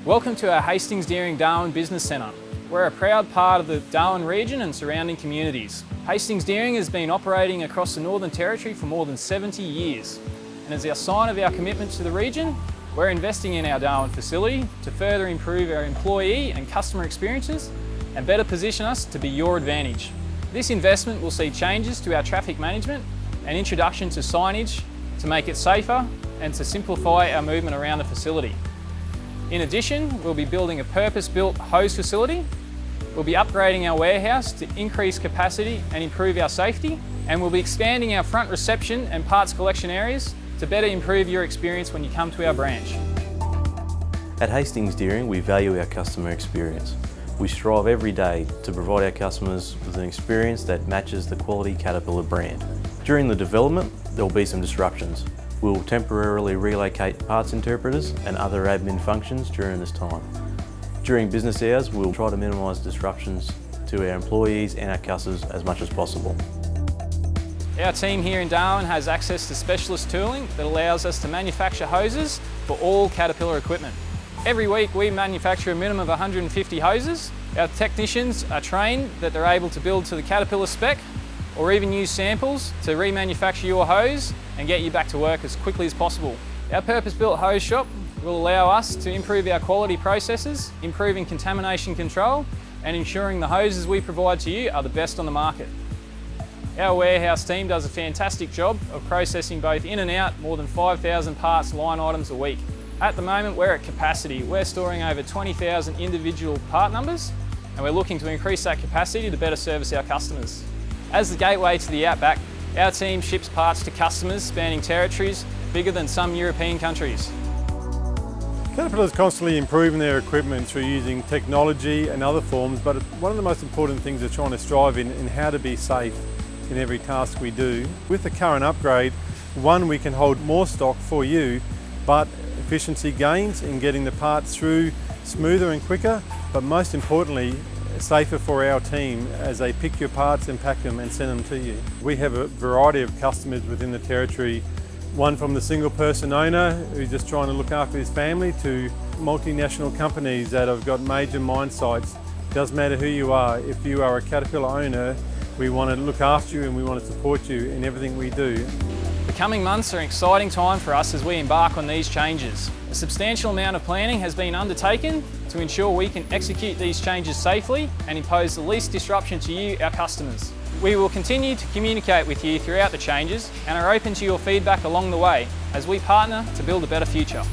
Welcome to our Hastings Deering Darwin Business Centre. We're a proud part of the Darwin region and surrounding communities. Hastings Deering has been operating across the Northern Territory for more than 70 years. And as our sign of our commitment to the region, we're investing in our Darwin facility to further improve our employee and customer experiences and better position us to be your advantage. This investment will see changes to our traffic management and introduction to signage to make it safer and to simplify our movement around the facility. In addition, we'll be building a purpose-built hose facility. We'll be upgrading our warehouse to increase capacity and improve our safety, and we'll be expanding our front reception and parts collection areas to better improve your experience when you come to our branch. At Hastings Deering, we value our customer experience. We strive every day to provide our customers with an experience that matches the quality Caterpillar brand. During the development, there will be some disruptions. We'll temporarily relocate parts interpreters and other admin functions during this time. During business hours, we'll try to minimise disruptions to our employees and our customers as much as possible. Our team here in Darwin has access to specialist tooling that allows us to manufacture hoses for all Caterpillar equipment. Every week we manufacture a minimum of 150 hoses. Our technicians are trained that they're able to build to the Caterpillar spec or even use samples to remanufacture your hose and get you back to work as quickly as possible. Our purpose-built hose shop will allow us to improve our quality processes, improving contamination control and ensuring the hoses we provide to you are the best on the market. Our warehouse team does a fantastic job of processing both in and out more than 5,000 parts line items a week. At the moment we're at capacity. We're storing over 20,000 individual part numbers and we're looking to increase that capacity to better service our customers. As the gateway to the outback, our team ships parts to customers spanning territories bigger than some European countries. Caterpillar is constantly improving their equipment through using technology and other forms, but one of the most important things is trying to strive in how to be safe in every task we do. With the current upgrade, one, we can hold more stock for you, but efficiency gains in getting the parts through smoother and quicker, but most importantly, safer for our team as they pick your parts and pack them and send them to you. We have a variety of customers within the territory, one from the single person owner who's just trying to look after his family to multinational companies that have got major mine sites. Doesn't matter who you are, if you are a Caterpillar owner, we want to look after you and we want to support you in everything we do. The coming months are an exciting time for us as we embark on these changes. A substantial amount of planning has been undertaken to ensure we can execute these changes safely and impose the least disruption to you, our customers. We will continue to communicate with you throughout the changes and are open to your feedback along the way as we partner to build a better future.